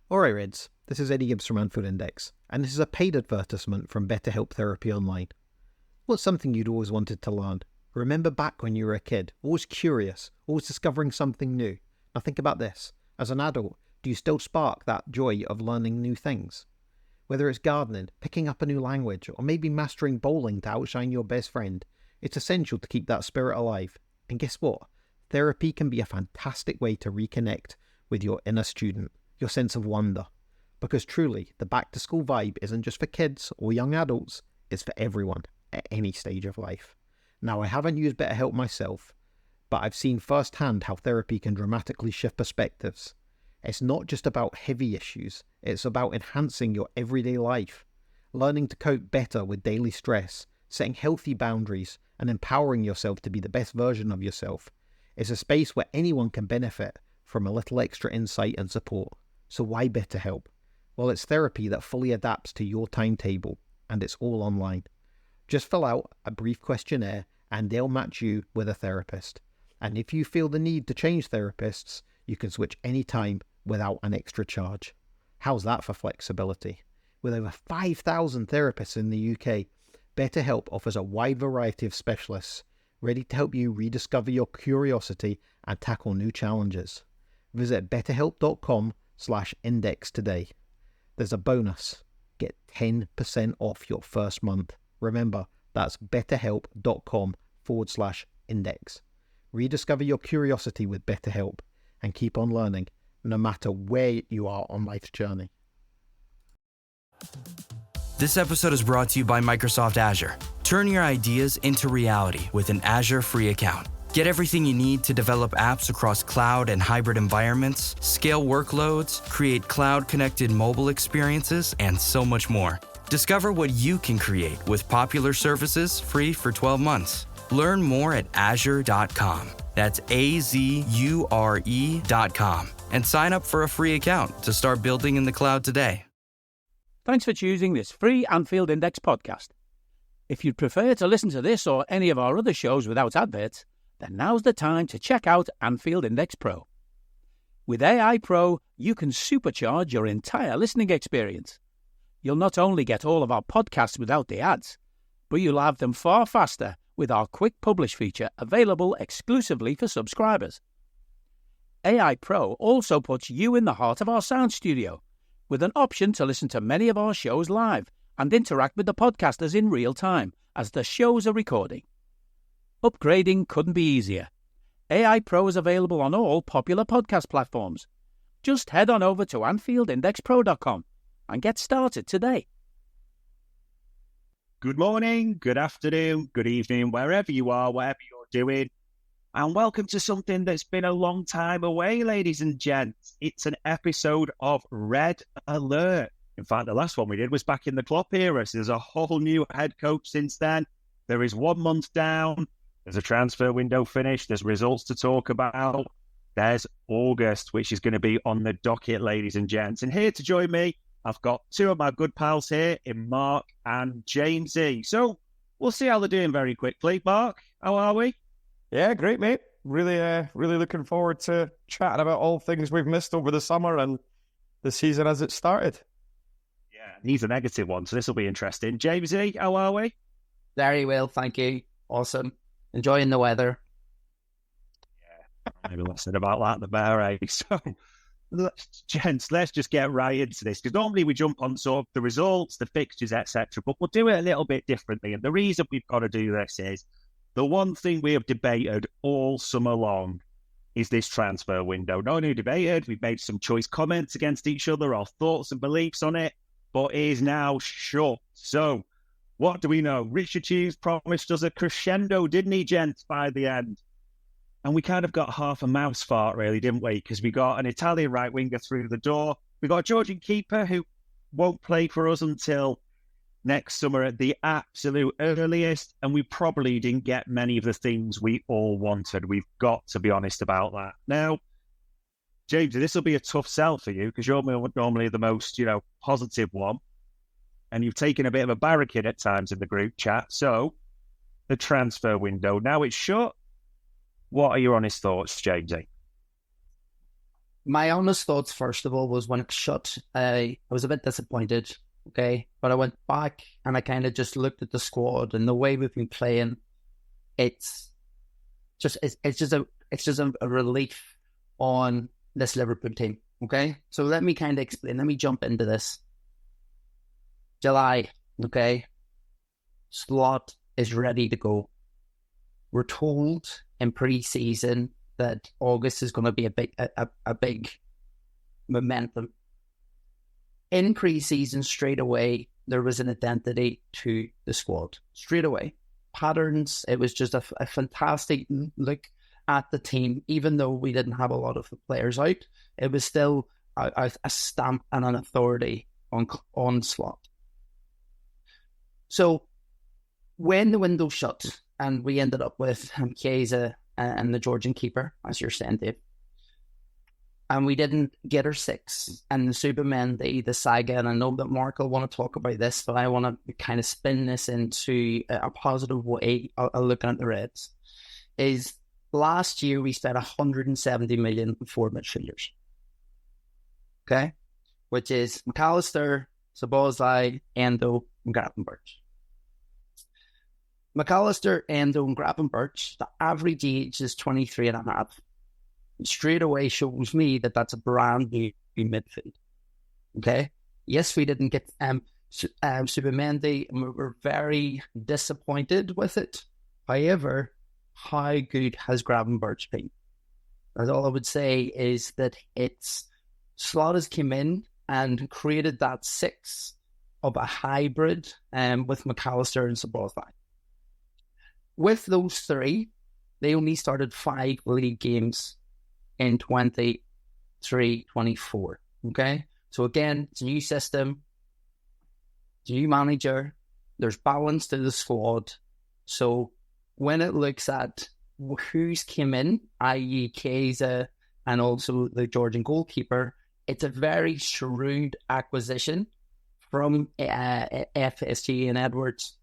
Alright Reds, this is Eddie Gibbs from Anfield Index, and this is a paid advertisement from BetterHelp Therapy Online. What's something you'd always wanted to learn? Remember back when you were a kid, always curious, always discovering something new. Now think about this, as an adult, do you still spark that joy of learning new things? Whether it's gardening, picking up a new language, or maybe mastering bowling to outshine your best friend, it's essential to keep that spirit alive. And guess what? Therapy can be a fantastic way to reconnect with your inner student, your sense of wonder. Because truly, the back-to-school vibe isn't just for kids or young adults, it's for everyone at any stage of life. Now, I haven't used BetterHelp myself, but I've seen firsthand how therapy can dramatically shift perspectives. It's not just about heavy issues, it's about enhancing your everyday life, learning to cope better with daily stress, setting healthy boundaries, and empowering yourself to be the best version of yourself. It's a space where anyone can benefit from a little extra insight and support. So why BetterHelp? Well, it's therapy that fully adapts to your timetable, and it's all online. Just fill out a brief questionnaire and they'll match you with a therapist. And if you feel the need to change therapists, you can switch anytime without an extra charge. How's that for flexibility? With over 5,000 therapists in the UK, BetterHelp offers a wide variety of specialists ready to help you rediscover your curiosity and tackle new challenges. Visit betterhelp.com/index today. There's a bonus. Get 10% off your first month. Remember, that's betterhelp.com/index. Rediscover your curiosity with BetterHelp and keep on learning no matter where you are on life's journey. This episode is brought to you by Microsoft Azure. Turn your ideas into reality with an Azure free account. Get everything you need to develop apps across cloud and hybrid environments, scale workloads, create cloud-connected mobile experiences, and so much more. Discover what you can create with popular services free for 12 months. Learn more at azure.com. That's azure.com. And sign up for a free account to start building in the cloud today. Thanks for choosing this free Anfield Index podcast. If you'd prefer to listen to this or any of our other shows without adverts, then now's the time to check out Anfield Index Pro. With AI Pro, you can supercharge your entire listening experience. You'll not only get all of our podcasts without the ads, but you'll have them far faster with our Quick Publish feature available exclusively for subscribers. AI Pro also puts you in the heart of our sound studio, with an option to listen to many of our shows live and interact with the podcasters in real time as the shows are recording. Upgrading couldn't be easier. AI Pro is available on all popular podcast platforms. Just head on over to AnfieldIndexPro.com and get started today. Good morning, good afternoon, good evening, wherever you are, whatever you're doing. And welcome to something that's been a long time away, ladies and gents. It's an episode of Red Alert. In fact, the last one we did was back in the Klopp era. So there's a whole new head coach since then. There is 1 month down. There's a transfer window finished. There's results to talk about. There's August, which is going to be on the docket, ladies and gents. And here to join me, I've got two of my good pals here in Mark and Jamesy. So we'll see how they're doing very quickly. Mark, how are we? Yeah, great, mate. Really looking forward to chatting about all things we've missed over the summer and the season as it started. Yeah, he's a negative one, so this will be interesting. Jamesy, how are we? Very well, thank you. Awesome. Enjoying the weather. Yeah, maybe less said about that, the better, eh? So, gents, let's just get right into this, because normally we jump on sort of the results, the fixtures, etc., but we'll do it a little bit differently. And the reason we've got to do this is the one thing we have debated all summer long is this transfer window. Not only debated, we've made some choice comments against each other, our thoughts and beliefs on it, but it is now shut. So, what do we know? Richard Hughes promised us a crescendo, didn't he, gents, by the end? And we kind of got half a mouse fart, really, didn't we? Because we got an Italian right winger through the door. We got a Georgian keeper who won't play for us until next summer at the absolute earliest. And we probably didn't get many of the things we all wanted. We've got to be honest about that. Now, James, this will be a tough sell for you because you're normally the most, positive one. And you've taken a bit of a barricade at times in the group chat. So, the transfer window, now it's shut. What are your honest thoughts, Jamesy? my honest thoughts, first of all, was when it shut, I was a bit disappointed, okay? But I went back and I kind of just looked at the squad and the way we've been playing. It's just a relief on this Liverpool team, okay? So let me kind of explain. Let me jump into this. July, okay? Slot is ready to go. We're told in pre-season that August is going to be a big momentum. In pre-season, straight away, there was an identity to the squad. Straight away. Patterns, it was just a fantastic look at the team. Even though we didn't have a lot of the players out, it was still a stamp and an authority on Slot. So when the window shut and we ended up with Chiesa and the Georgian keeper, as you're saying, Dave, and we didn't get our 6, and the Subamendi, the Saga, and I know that Mark will want to talk about this, but I want to kind of spin this into a positive way, looking at the Reds, is last year we spent 170 million for midfielders. Okay? Which is McAllister, Szoboszlai, Endo, and Gravenberch. McAllister, Endo, and Gravenberch, the average age is 23 and a half. Straight away shows me that that's a brand new midfield. Okay? Yes, we didn't get Subamendi, and we were very disappointed with it. However, how good has Gravenberch been? That's all I would say is that Slot has come in and created that 6 of a hybrid with McAllister and Szoboszlai. With those 3, they only started 5 league games in 23-24. Okay? So again, it's a new system, it's a new manager, there's balance to the squad. So when it looks at who's came in, i.e. Chiesa and also the Georgian goalkeeper, it's a very shrewd acquisition from FSG and Edwards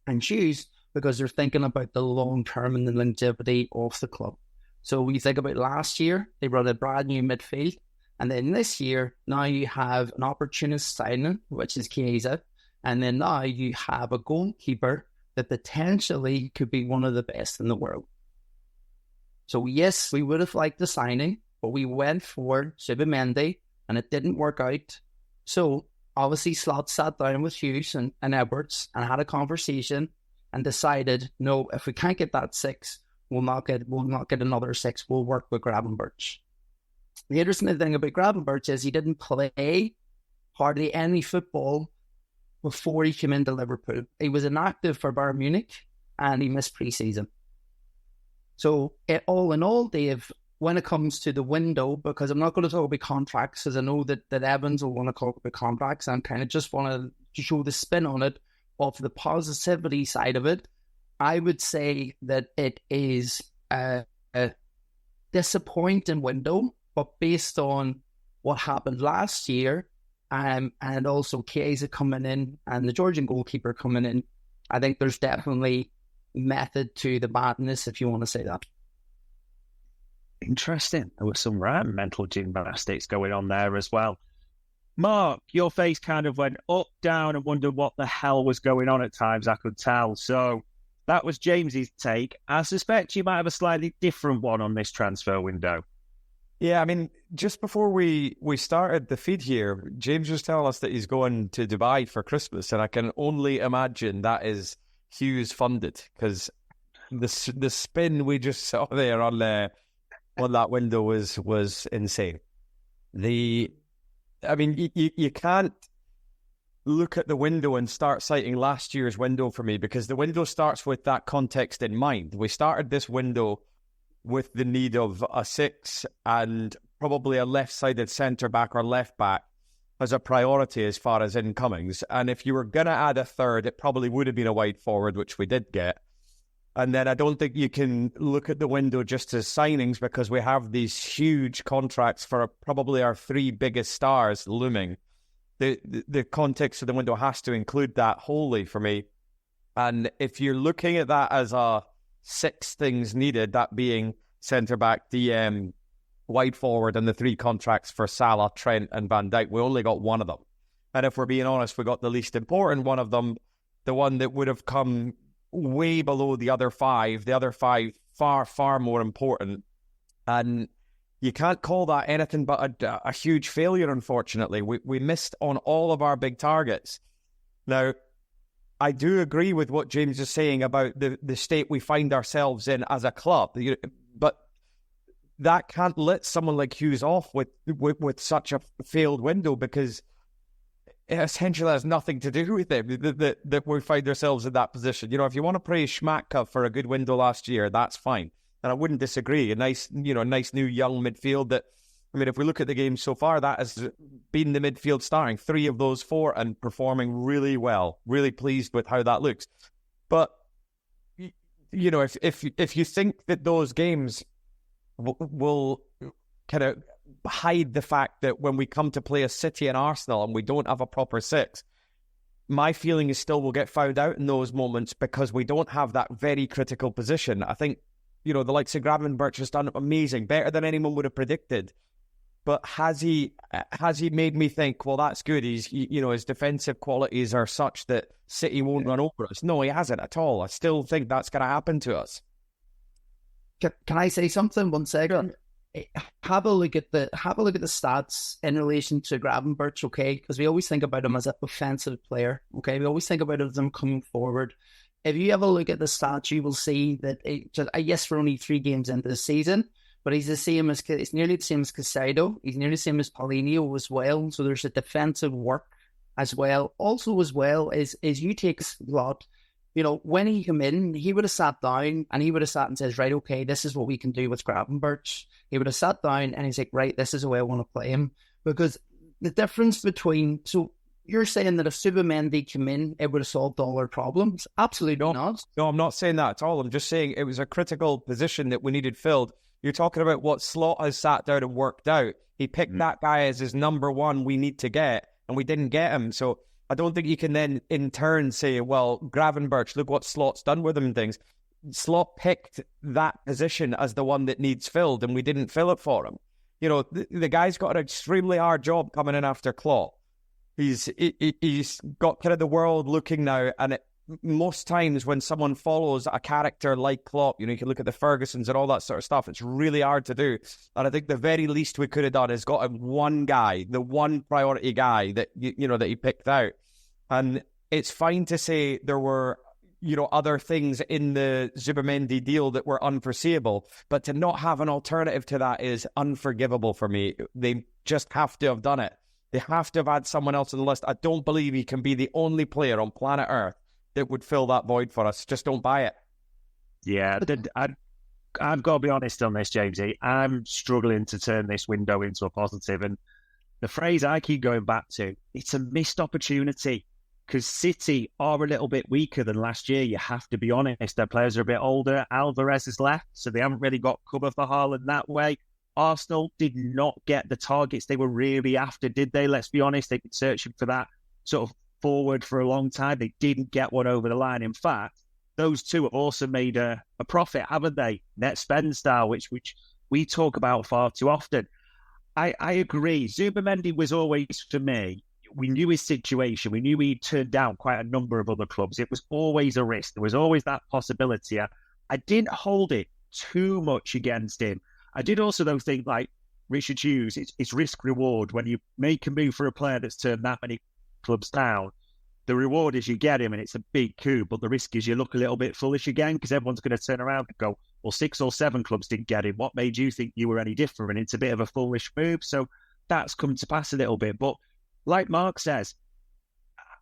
and Hughes, because they're thinking about the long-term and the longevity of the club. So when you think about last year, they brought a brand new midfield. And then this year, now you have an opportunist signing, which is Chiesa. And then now you have a goalkeeper that potentially could be one of the best in the world. So yes, we would have liked the signing, but we went for Subamendi and it didn't work out. So obviously Slot sat down with Hughes and Edwards and had a conversation and decided, no, if we can't get that 6, we'll not get another 6. We'll work with Gravenberch. The interesting thing about Gravenberch is he didn't play hardly any football before he came into Liverpool. He was inactive for Bayern Munich and he missed pre-season. So all in all, Dave, when it comes to the window, because I'm not going to talk about contracts, because I know that Evans will want to talk about contracts, and kind of just want to show the spin on it, of the positivity side of it, I would say that it is a disappointing window, but based on what happened last year, and also Chiesa coming in and the Georgian goalkeeper coming in, I think there's definitely method to the madness, if you want to say that. Interesting. There was some right mental gymnastics going on there as well. Mark, your face kind of went up, down, and wondered what the hell was going on at times, I could tell. So that was James's take. I suspect you might have a slightly different one on this transfer window. Yeah, I mean, just before we started the feed here, James was telling us that he's going to Dubai for Christmas, and I can only imagine that is Hughes funded, because the spin we just saw there on that window was insane. I mean, you can't look at the window and start citing last year's window for me, because the window starts with that context in mind. We started this window with the need of a 6 and probably a left-sided centre-back or left-back as a priority as far as incomings. And if you were going to add a third, it probably would have been a wide forward, which we did get. And then I don't think you can look at the window just as signings, because we have these huge contracts for probably our 3 biggest stars looming. The context of the window has to include that wholly for me. And if you're looking at that as a 6 things needed, that being centre-back, DM, wide forward and the 3 contracts for Salah, Trent and Van Dijk. We only got one of them. And if we're being honest, we got the least important one of them, the one that would have come way below the other 5. The other 5 far, far more important. And you can't call that anything but a huge failure, unfortunately. We missed on all of our big targets. Now, I do agree with what James is saying about the state we find ourselves in as a club. But that can't let someone like Hughes off with such a failed window, because it essentially has nothing to do with it that we find ourselves in that position. If you want to praise Schmatka for a good window last year, that's fine. And I wouldn't disagree. A nice new young midfield that, if we look at the game so far, that has been the midfield starting 3 of those 4 and performing really well. Really pleased with how that looks. But, if you think that those games will kind of hide the fact that when we come to play a City and Arsenal and we don't have a proper 6, my feeling is still we'll get found out in those moments because we don't have that very critical position. I think, the likes of Gravenberch has done amazing, better than anyone would have predicted. But has he made me think, well, that's good. His defensive qualities are such that City won't run over us? No, he hasn't at all. I still think that's going to happen to us. Can I say something? 1 second. Have a look at the stats in relation to Gravenberch, okay? Because we always think about him as an offensive player, okay? We always think about him coming forward. If you have a look at the stats, you will see that yes, we're only 3 games into the season, but he's nearly the same as Caicedo. He's nearly the same as Paulinho as well. So there's a defensive work as well. Also as well is you take Slot. When he came in, he would have sat down and and says, right, okay, this is what we can do with Gravenberch. He would have sat down and he's like, right, this is the way I want to play him. Because the difference so you're saying that if Subamendi came in, it would have solved all our problems? Absolutely not. No, I'm not saying that at all. I'm just saying it was a critical position that we needed filled. You're talking about what Slot has sat down and worked out. He picked that guy as his number 1 we need to get, and we didn't get him. So I don't think you can then in turn say, well, Gravenberch, look what Slot's done with him and things. Slot picked that position as the one that needs filled, and we didn't fill it for him. The guy's got an extremely hard job coming in after Klopp. He's got kind of the world looking now, and most times when someone follows a character like Klopp, you can look at the Fergusons and all that sort of stuff. It's really hard to do. And I think the very least we could have done is got him one guy, the one priority guy that, that he picked out. And it's fine to say there were, other things in the Zubamendi deal that were unforeseeable, but to not have an alternative to that is unforgivable for me. They just have to have done it. They have to have had someone else on the list. I don't believe he can be the only player on planet Earth that would fill that void for us. Just don't buy it. Yeah, I've got to be honest on this, Jamesy. I'm struggling to turn this window into a positive. And the phrase I keep going back to, it's a missed opportunity, because City are a little bit weaker than last year. You have to be honest. Their players are a bit older. Alvarez has left, so they haven't really got cover for Haaland that way. Arsenal did not get the targets they were really after, did they? Let's be honest. They've been searching for that sort of forward for a long time. They didn't get one over the line. In fact, those two have also made a profit, haven't they? Net spend style, which we talk about far too often. I agree. Zubamendi was always, for me, we knew his situation. We knew he'd turned down quite a number of other clubs. It was always a risk. There was always that possibility. I didn't hold it too much against him. I did also, though, think, like Richard Hughes, it's risk-reward. When you make a move for a player that's turned that many clubs down, the reward is you get him and it's a big coup, but the risk is you look a little bit foolish again, because everyone's going to turn around and go, well, 6 or 7 clubs didn't get him. What made you think you were any different? It's a bit of a foolish move. So that's come to pass a little bit. But like Mark says,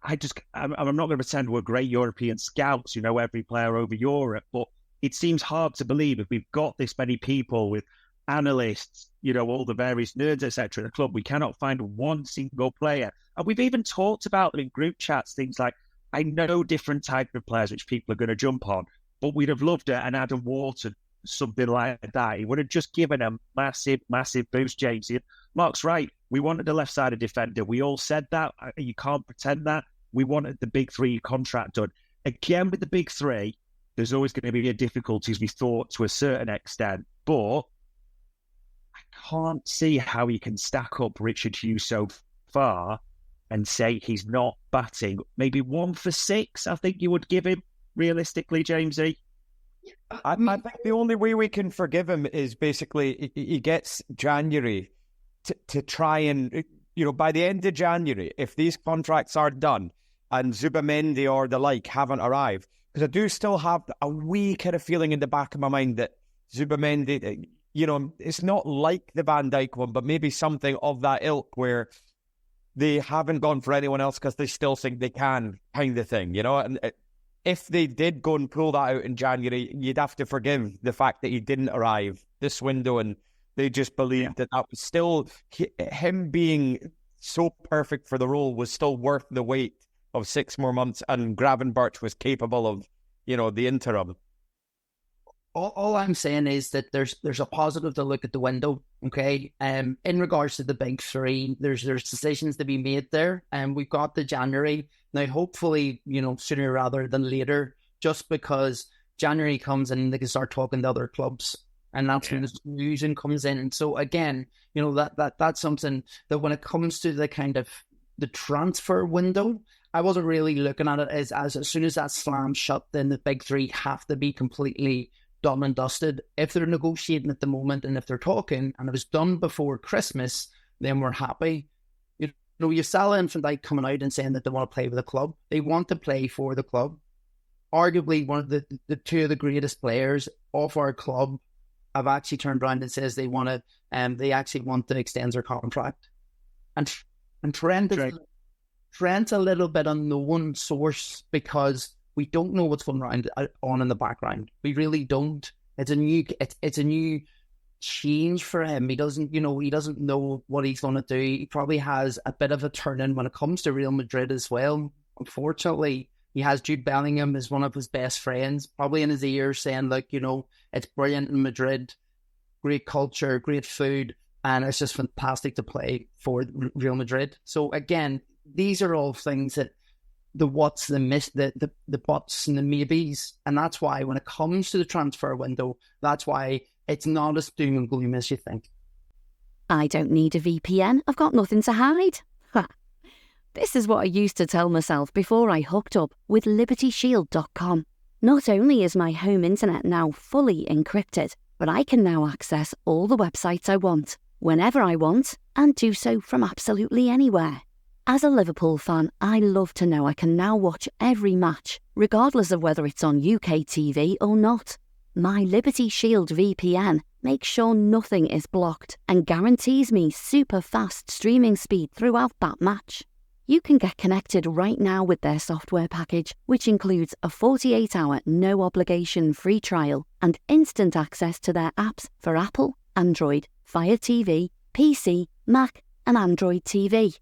I'm not going to pretend we're great European scouts who know every player over Europe, but it seems hard to believe if we've got this many people with analysts, all the various nerds, etc. in the club, we cannot find one single player. And we've even talked about them in group chats, things like, I know different type of players which people are going to jump on, but we'd have loved it, and Adam Wharton, something like that. He would have just given a massive, massive boost, James. Mark's right. We wanted a left-sided defender. We all said that. You can't pretend that. We wanted the big 3 contract done. Again, with the big 3, there's always going to be difficulties, we thought, to a certain extent. But I can't see how he can stack up Richard Hughes so far and say he's not batting. Maybe 1 for 6, I think you would give him, realistically, Jamesy. I think the only way we can forgive him is basically he gets January to try and, by the end of January, if these contracts are done and Zubamendi or the like haven't arrived, because I do still have a wee kind of feeling in the back of my mind that Zubamendi, it's not like the Van Dijk one, but maybe something of that ilk where they haven't gone for anyone else because they still think they can, kind of thing, and if they did go and pull that out in January, you'd have to forgive the fact that he didn't arrive this window, and they just believed that was still, him being so perfect for the role was still worth the wait of 6 more months, and Gravenberch was capable of, the interim. All I'm saying is that there's a positive to look at the window, okay? In regards to the big three, there's decisions to be made there, and we've got the January now. Hopefully, sooner rather than later, just because January comes and they can start talking to other clubs, and that's when the fusion comes in. And so again, that's something that when it comes to the kind of the transfer window, I wasn't really looking at it as soon as that slams shut, then the big three have to be completely done and dusted. If they're negotiating at the moment and if they're talking and it was done before Christmas, then we're happy. You Salah and Van Dijk coming out and saying that they want to play with the club. They want to play for the club. Arguably one of the two of the greatest players of our club have actually turned around and says they want to, they actually want to extend their contract. And Trent's a little bit unknown source because we don't know what's going on in the background. We really don't. It's a new change for him. He doesn't know what he's going to do. He probably has a bit of a turn in when it comes to Real Madrid as well. Unfortunately, he has Jude Bellingham as one of his best friends, probably in his ear saying, it's brilliant in Madrid, great culture, great food, and it's just fantastic to play for Real Madrid. So again, these are all things that the what's, the miss, the buts and the maybes. And that's why when it comes to the transfer window, that's why it's not as doom and gloom as you think. I don't need a VPN. I've got nothing to hide. Ha. This is what I used to tell myself before I hooked up with LibertyShield.com. Not only is my home internet now fully encrypted, but I can now access all the websites I want, whenever I want, and do so from absolutely anywhere. As a Liverpool fan, I love to know I can now watch every match, regardless of whether it's on UK TV or not. My Liberty Shield VPN makes sure nothing is blocked and guarantees me super fast streaming speed throughout that match. You can get connected right now with their software package, which includes a 48-hour no-obligation free trial and instant access to their apps for Apple, Android, Fire TV, PC, Mac and Android TV.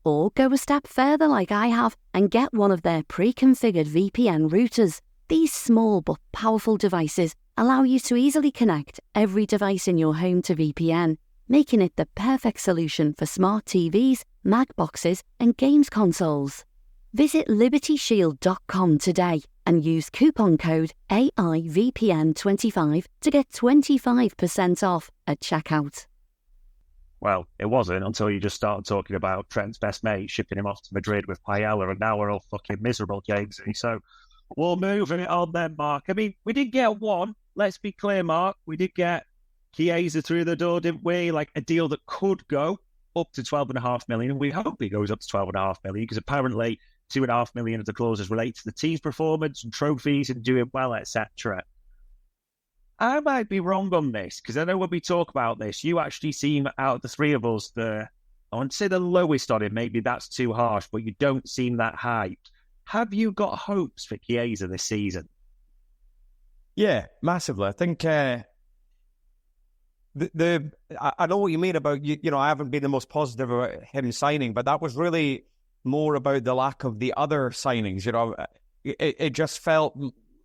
Or go a step further like I have and get one of their pre-configured VPN routers. These small but powerful devices allow you to easily connect every device in your home to VPN, making it the perfect solution for smart TVs, Mac boxes and games consoles. Visit LibertyShield.com today and use coupon code AIVPN25 to get 25% off at checkout. Well, it wasn't until you just started talking about Trent's best mate shipping him off to Madrid with Paella, and now we're all fucking miserable, Jamesy. So we'll move it on then, Mark. I mean, we did get one. Let's be clear, Mark. We did get Chiesa through the door, didn't we? Like a deal that could go up to 12.5 million. And we hope it goes up to 12.5 million because apparently 2.5 million of the clauses relate to the team's performance and trophies and doing well, etc. I might be wrong on this because I know when we talk about this, you actually seem out of the three of us I wouldn't say the lowest on it. Maybe that's too harsh, but you don't seem that hyped. Have you got hopes for Chiesa this season? Yeah, massively. I think I know what you mean about I haven't been the most positive about him signing, but that was really more about the lack of the other signings. It just felt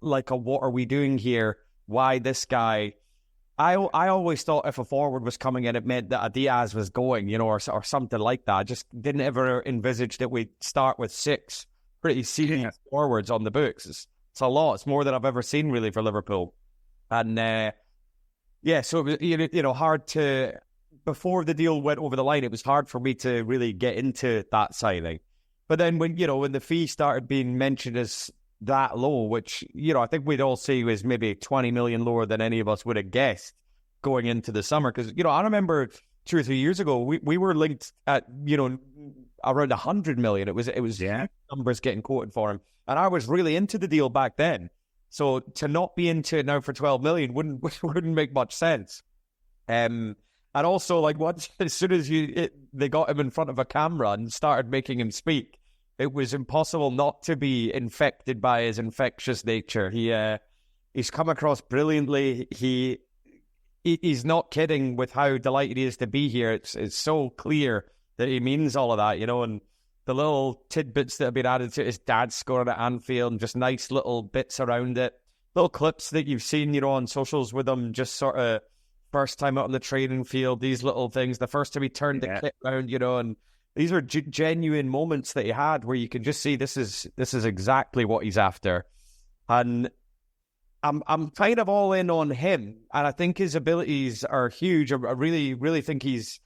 like what are we doing here? Why this guy? I always thought if a forward was coming in, it meant that a Diaz was going, or something like that. I just didn't ever envisage that we'd start with 6 pretty senior forwards on the books. It's a lot. It's more than I've ever seen really for Liverpool. And so it was, hard to before the deal went over the line, it was hard for me to really get into that signing. But then when the fee started being mentioned as that low, which, I think we'd all say was maybe 20 million lower than any of us would have guessed going into the summer. Because, I remember 2 or 3 years ago, we were linked at, around 100 million. It was numbers getting quoted for him. And I was really into the deal back then. So to not be into it now for 12 million wouldn't make much sense. And also, like, as soon as they got him in front of a camera and started making him speak, it was impossible not to be infected by his infectious nature. He's come across brilliantly. He's not kidding with how delighted he is to be here. It's so clear that he means all of that, and the little tidbits that have been added to his dad scoring at Anfield and just nice little bits around it. Little clips that you've seen, on socials with him, just sort of first time out on the training field, these little things, the first time he turned the kit around, and these are genuine moments that he had where you can just see this is exactly what he's after. And I'm kind of all in on him, and I think his abilities are huge. I really, really think he's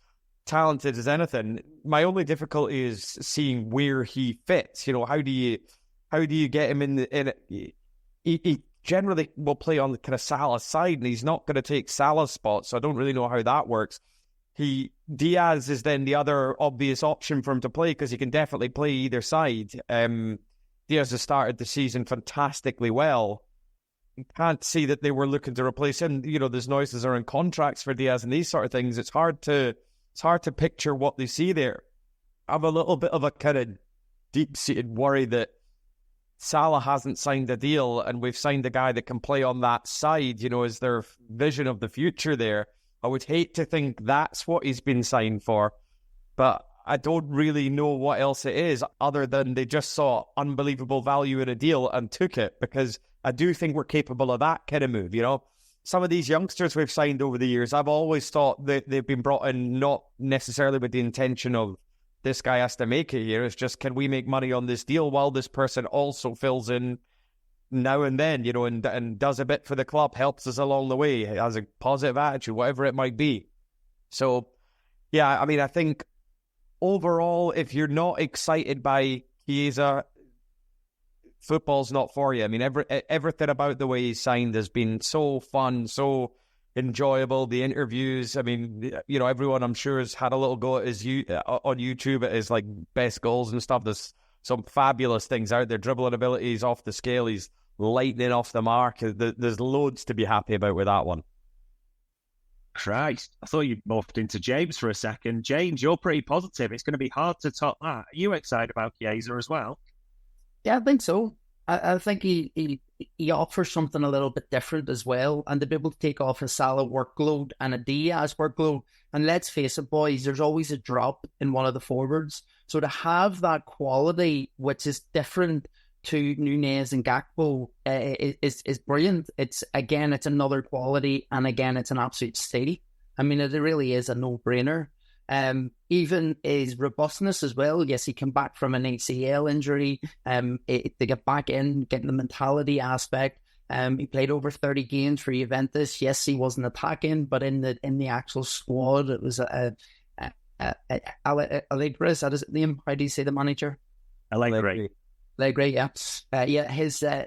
talented as anything. My only difficulty is seeing where he fits. How do you get him in he generally will play on the kind of Salah's side, and he's not going to take Salah's spot, so I don't really know how that works. Diaz is then the other obvious option for him to play because he can definitely play either side. Diaz has started the season fantastically well. You can't see that they were looking to replace him. There's noises around contracts for Diaz and these sort of things. It's hard to picture what they see there. I have a little bit of a kind of deep-seated worry that Salah hasn't signed a deal and we've signed a guy that can play on that side, is their vision of the future there. I would hate to think that's what he's been signed for, but I don't really know what else it is other than they just saw unbelievable value in a deal and took it, because I do think we're capable of that kind of move, Some of these youngsters we've signed over the years, I've always thought that they've been brought in not necessarily with the intention of this guy has to make it here. It's just, can we make money on this deal while this person also fills in now and then, and does a bit for the club, helps us along the way, has a positive attitude, whatever it might be. So, yeah, I think overall, if you're not excited by Chiesa, football's not for you. Everything about the way he's signed has been so fun, so enjoyable. The interviews, everyone I'm sure has had a little go at on YouTube at his best goals and stuff. There's some fabulous things out there. Dribbling abilities off the scale. He's lightning off the mark. There's loads to be happy about with that one. Christ, I thought you morphed into James for a second. James, you're pretty positive. It's going to be hard to top that. Are you excited about Chiesa as well? Yeah, I think so. I think he offers something a little bit different as well, and to be able to take off a Salah workload and a Diaz workload. And let's face it, boys, there's always a drop in one of the forwards. So to have that quality, which is different to Nunez and Gakpo, is brilliant. It's another quality, and again, it's an absolute steal. It really is a no-brainer. Even his robustness as well. Yes, he came back from an ACL injury. To get back in, getting the mentality aspect. He played over 30 games for Juventus. Yes, he wasn't attacking, but in the actual squad, it was Allegri. Is that his name? How do you say the manager? Allegri, yeah. His the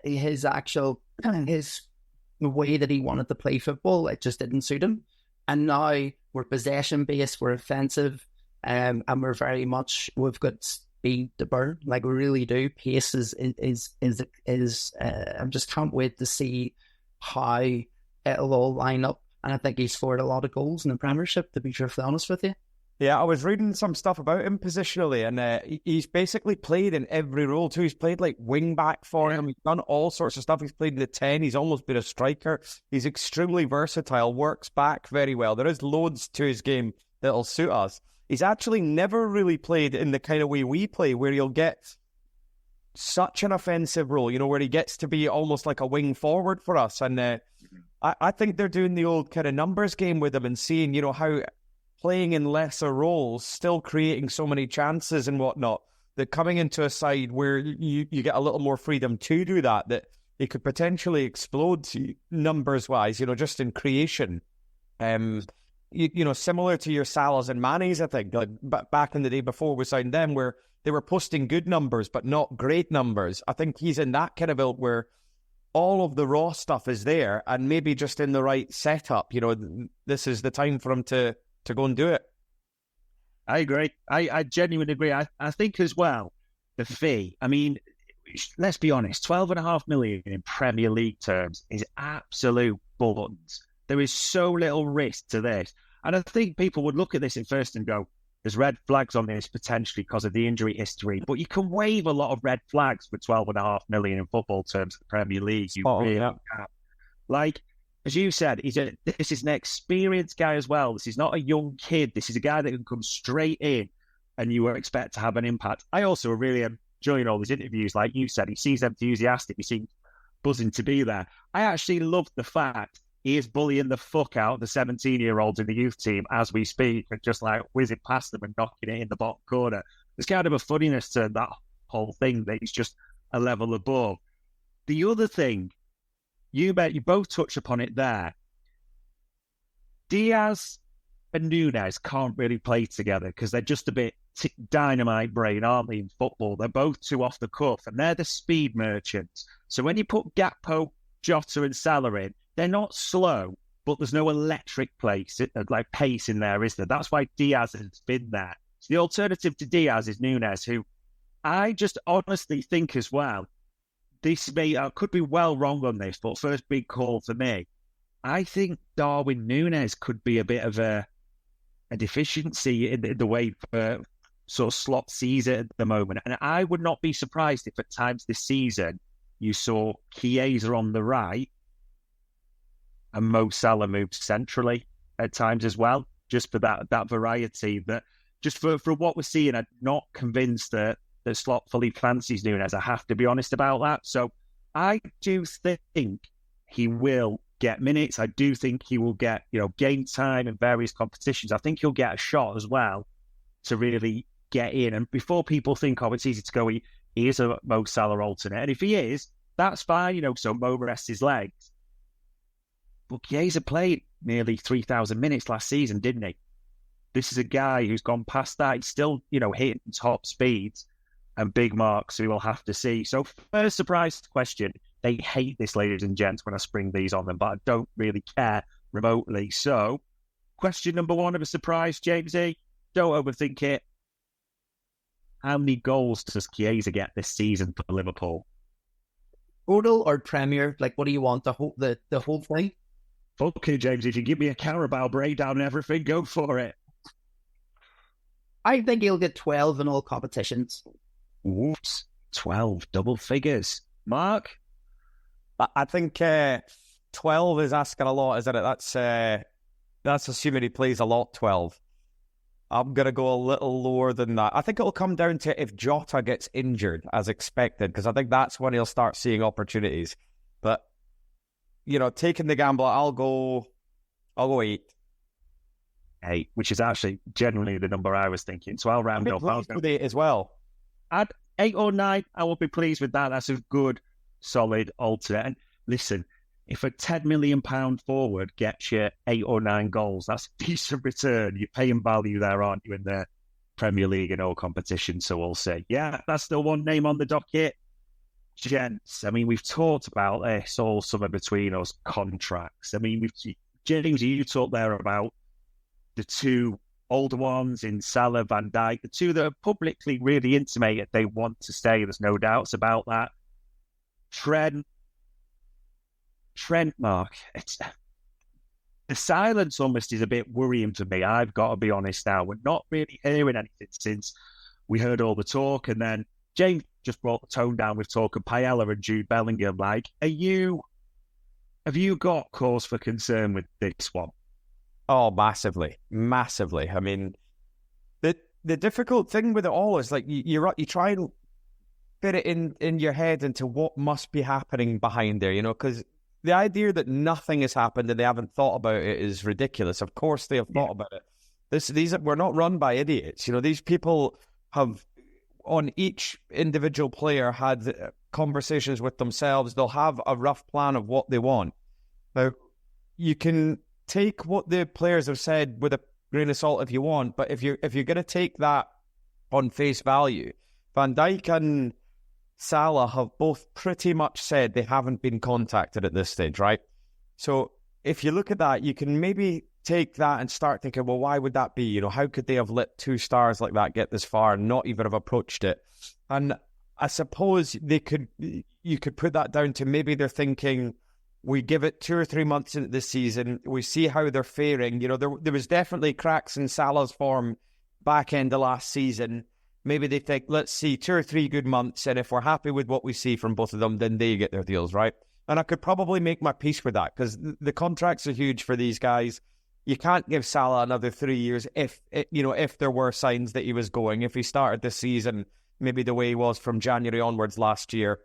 way that he wanted to play football, it just didn't suit him. And now we're possession based, we're offensive, and we're very much, we've got speed to burn, we really do. Pace is I just can't wait to see how it'll all line up. And I think he's scored a lot of goals in the Premiership, to be truthfully honest with you. Yeah, I was reading some stuff about him positionally, and he's basically played in every role too. He's played wing back for him. He's done all sorts of stuff. He's played in the 10. He's almost been a striker. He's extremely versatile, works back very well. There is loads to his game that'll suit us. He's actually never really played in the kind of way we play, where he'll get such an offensive role, where he gets to be almost like a wing forward for us. And I think they're doing the old kind of numbers game with him and seeing, how playing in lesser roles, still creating so many chances and whatnot, that coming into a side where you get a little more freedom to do that it could potentially explode numbers-wise, just in creation. similar to your Salahs and Manes, I think, like back in the day before we signed them, where they were posting good numbers but not great numbers. I think he's in that kind of ilk where all of the raw stuff is there and maybe just in the right setup. This is the time for him to go and do it. I agree. I genuinely agree. I think as well, the fee, I mean, let's be honest, 12.5 million in Premier League terms is absolute buttons. There is so little risk to this. And I think people would look at this at first and go, there's red flags on this potentially because of the injury history. But you can waive a lot of red flags for 12.5 million in football terms of the Premier League. You really can. Like, as you said, this is an experienced guy as well. This is not a young kid. This is a guy that can come straight in and you expect to have an impact. I also really am enjoying all these interviews. Like you said, he seems enthusiastic. He seems buzzing to be there. I actually love the fact he is bullying the fuck out of the 17-year-olds in the youth team as we speak and just like whizzing past them and knocking it in the bottom corner. There's kind of a funniness to that whole thing that he's just a level above. The other thing, you both touched upon it there. Diaz and Núñez can't really play together because they're just a bit dynamite brain, aren't they, in football? They're both too off the cuff and they're the speed merchants. So when you put Gakpo, Jota and Salah in, they're not slow, but there's no electric pace in there, is there? That's why Diaz has been there. So the alternative to Diaz is Núñez, who I just honestly think as well, I could be well wrong on this, but first big call for me. I think Darwin Núñez could be a bit of a deficiency in the way for sort of Slot sees it at the moment. And I would not be surprised if at times this season you saw Chiesa on the right and Mo Salah moved centrally at times as well, just for that variety. That just for what we're seeing, I'm not convinced that Slot fully fancies Núñez. I have to be honest about that. So I do think he will get minutes. I do think he will get, game time in various competitions. I think he'll get a shot as well to really get in. And before people think, it's easy to go, he is a Mo Salah alternate. And if he is, that's fine, so Mo rests his legs. But Chiesa played nearly 3,000 minutes last season, didn't he? This is a guy who's gone past that. He's still, hitting top speeds and big marks, so we'll have to see. So first surprise question. They hate this, ladies and gents, when I spring these on them, but I don't really care remotely. So question number one of a surprise, Jamesy. Don't overthink it. How many goals does Chiesa get this season for Liverpool? Total or Premier? Like, what do you want? The whole thing? Okay, James, if you give me a Carabao breakdown and everything, go for it. I think he'll get 12 in all competitions. Whoops, 12, double figures. Mark? I think 12 is asking a lot, isn't it? That's assuming he plays a lot, 12. I'm going to go a little lower than that. I think it'll come down to if Jota gets injured as expected, because I think that's when he'll start seeing opportunities. But, taking the gamble, I'll go 8. 8, which is actually generally the number I was thinking. So I'll round up. I'll go 8 as well. At 8 or 9, I will be pleased with that. That's a good, solid alternate. And listen, if a £10 million forward gets you 8 or 9 goals, that's a decent return. You're paying value there, aren't you, in the Premier League and all competitions? So we'll see. Yeah, that's still one name on the docket. Gents, I mean, we've talked about this all summer between us, contracts. I mean, James, you talked there about the two older ones in Salah, Van Dijk, the two that have publicly really intimated they want to stay. There's no doubts about that. Trent, Mark, the silence almost is a bit worrying for me. I've got to be honest now. We're not really hearing anything since we heard all the talk, and then James just brought the tone down with talk of Paella and Jude Bellingham. Like, have you got cause for concern with this one? Oh, massively. I mean, the difficult thing with it all is like you try and fit it in your head into what must be happening behind there, because the idea that nothing has happened and they haven't thought about it is ridiculous. Of course they have thought about it. We're not run by idiots. These people have, on each individual player, had conversations with themselves. They'll have a rough plan of what they want. Now, you can take what the players have said with a grain of salt if you want, but if you're going to take that on face value, Van Dijk and Salah have both pretty much said they haven't been contacted at this stage, right? So if you look at that, you can maybe take that and start thinking, well, why would that be? You know, how could they have let 2 stars like that get this far and not even have approached it? And I suppose you could put that down to maybe they're thinking, we give it 2 or 3 months into this season, we see how they're faring. You know, there was definitely cracks in Salah's form back end of last season. Maybe they think, let's see 2 or 3 good months, and if we're happy with what we see from both of them, then they get their deals, right? And I could probably make my peace with that, because the contracts are huge for these guys. You can't give Salah another 3 years if there were signs that he was going. If he started the season maybe the way he was from January onwards last year.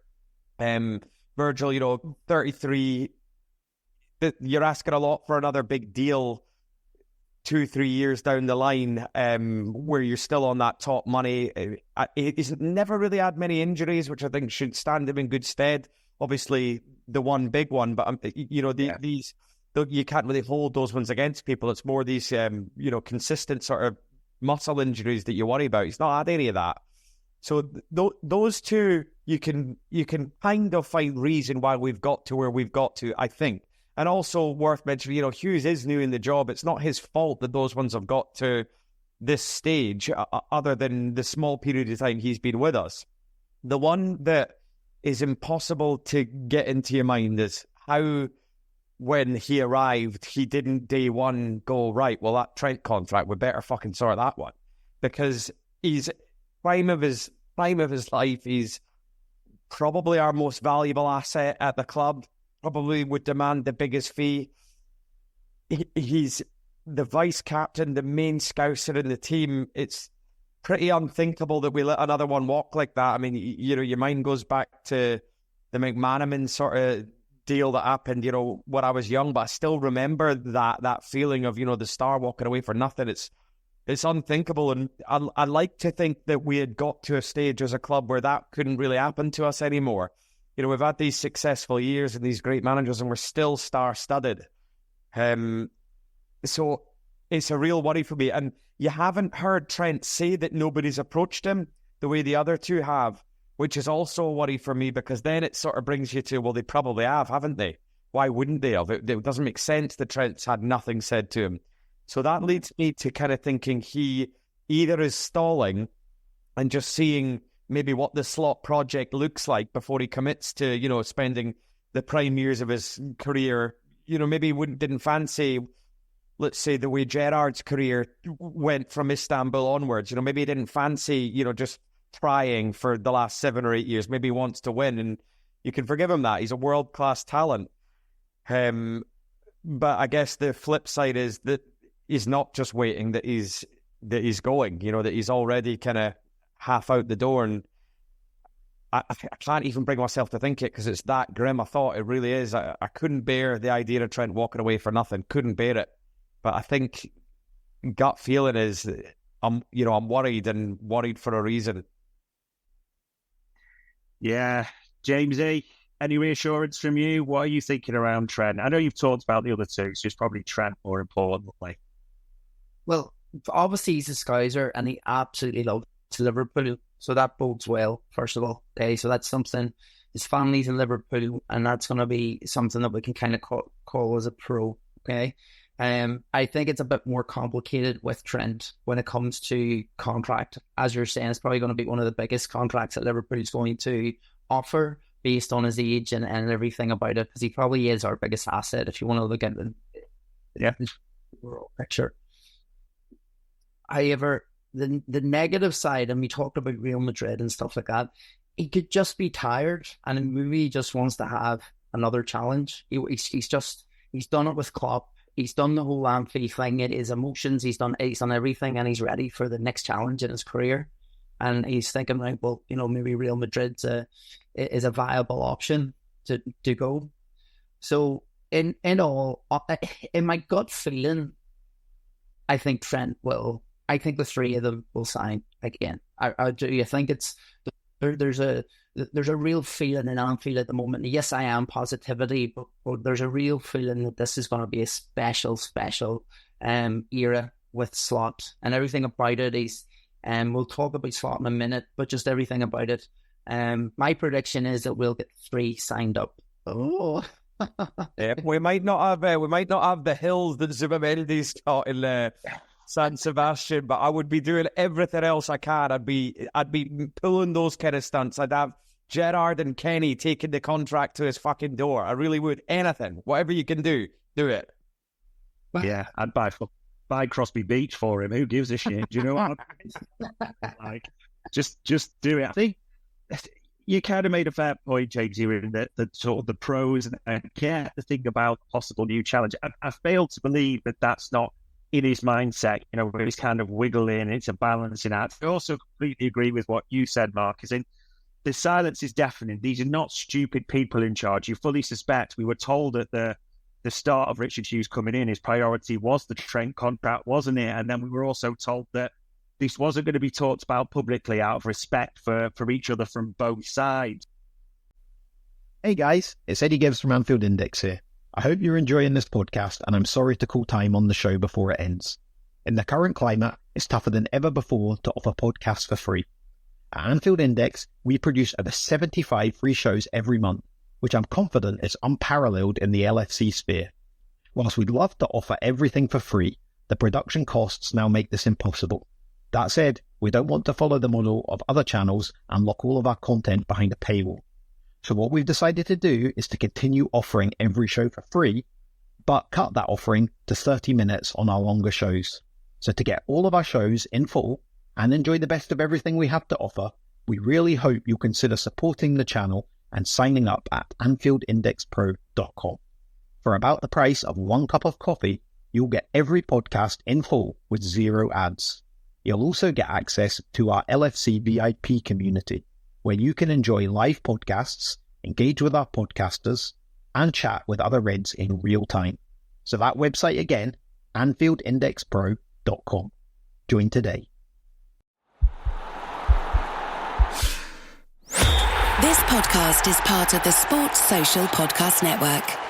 Virgil, 33, you're asking a lot for another big deal 2-3 years down the line, where you're still on that top money. He's never really had many injuries, which I think should stand him in good stead. Obviously, the one big one, but these you can't really hold those ones against people. It's more these consistent sort of muscle injuries that you worry about. He's not had any of that. So those two, you can kind of find reason why we've got to where we've got to, I think. And also worth mentioning, Hughes is new in the job. It's not his fault that those ones have got to this stage, other than the small period of time he's been with us. The one that is impossible to get into your mind is how, when he arrived, he didn't day one go, right, well, that Trent contract, we better fucking sort that one. Because he's prime of his life. He's probably our most valuable asset at the club. Probably would demand the biggest fee. He's the vice captain, the main scouser in the team. It's pretty unthinkable that we let another one walk like that. I mean, your mind goes back to the McManaman sort of deal that happened, when I was young, but I still remember that feeling of, the star walking away for nothing. It's unthinkable, and I like to think that we had got to a stage as a club where that couldn't really happen to us anymore. We've had these successful years and these great managers, and we're still star-studded. So it's a real worry for me. And you haven't heard Trent say that nobody's approached him the way the other two have, which is also a worry for me, because then it sort of brings you to, well, they probably have, haven't they? Why wouldn't they have? It doesn't make sense that Trent's had nothing said to him. So that leads me to kind of thinking he either is stalling and just seeing maybe what the slot project looks like before he commits to, spending the prime years of his career. Maybe he didn't fancy, let's say, the way Gerrard's career went from Istanbul onwards. Maybe he didn't fancy, just trying for the last 7 or 8 years. Maybe he wants to win, and you can forgive him that. He's a world-class talent. But I guess the flip side is that he's not just waiting, that he's going, that he's already kind of half out the door. And I can't even bring myself to think it, because it's that grim a thought. It really is. I couldn't bear the idea of Trent walking away for nothing. Couldn't bear it. But I think gut feeling is I'm worried, and worried for a reason. Yeah. Jamesy, any reassurance from you? What are you thinking around Trent? I know you've talked about the other two, so it's probably Trent more importantly. Well, obviously he's a Scouser, and he absolutely loves Liverpool, so that bodes well, first of all. Okay, so that's something. His family's in Liverpool, and that's going to be something that we can kind of call as a pro. Okay, I think it's a bit more complicated with Trent when it comes to contract. As you're saying, it's probably going to be one of the biggest contracts that Liverpool is going to offer, based on his age and everything about it, because he probably is our biggest asset if you want to look at the overall picture. However, the negative side, and we talked about Real Madrid and stuff like that, he could just be tired, and maybe he just wants to have another challenge. He's done it with Klopp. He's done the whole Anfield thing. It is emotions. He's done everything, and he's ready for the next challenge in his career. And he's thinking, like, well, maybe Real Madrid's is a viable option to go. So in all, in my gut feeling, I think Trent will. I think the three of them will sign again. I do. I think it's There's a real feeling in Anfield at the moment. Yes, I am positivity, but there's a real feeling that this is going to be a special era with Slot, and everything about it is. We'll talk about Slot in a minute, but just everything about it. My prediction is that we'll get 3 signed up. Oh. Yeah, we might not have the hills that Zubimendi's got in San Sebastian, but I would be doing everything else I can. I'd be pulling those kind of stunts. I'd have Gerrard and Kenny taking the contract to his fucking door. I really would. Anything, whatever you can do it. Yeah, I'd buy Crosby Beach for him. Who gives a shit? Do you know what? Like, just do it. I think you kind of made a fair point, James, here in the sort of the pros and care to think about possible new challenge. I fail to believe that that's not in his mindset, where he's kind of wiggling. It's a balancing act. I also completely agree with what you said, Mark, as in the silence is deafening. These are not stupid people in charge. You fully suspect. We were told at the start of Richard Hughes coming in, his priority was the Trent contract, wasn't it? And then we were also told that this wasn't going to be talked about publicly out of respect for each other from both sides. Hey guys, it's Eddie Gibbs from Anfield Index here. I hope you're enjoying this podcast, and I'm sorry to call time on the show before it ends. In the current climate, it's tougher than ever before to offer podcasts for free. At Anfield Index, we produce over 75 free shows every month, which I'm confident is unparalleled in the LFC sphere. Whilst we'd love to offer everything for free, the production costs now make this impossible. That said, we don't want to follow the model of other channels and lock all of our content behind a paywall. So what we've decided to do is to continue offering every show for free, but cut that offering to 30 minutes on our longer shows. So to get all of our shows in full and enjoy the best of everything we have to offer, we really hope you'll consider supporting the channel and signing up at AnfieldIndexPro.com. For about the price of 1 cup of coffee, you'll get every podcast in full with 0 ads. You'll also get access to our LFC VIP community, where you can enjoy live podcasts, engage with our podcasters, and chat with other Reds in real time. So that website again, AnfieldIndexPro.com. Join today. This podcast is part of the Sports Social Podcast Network.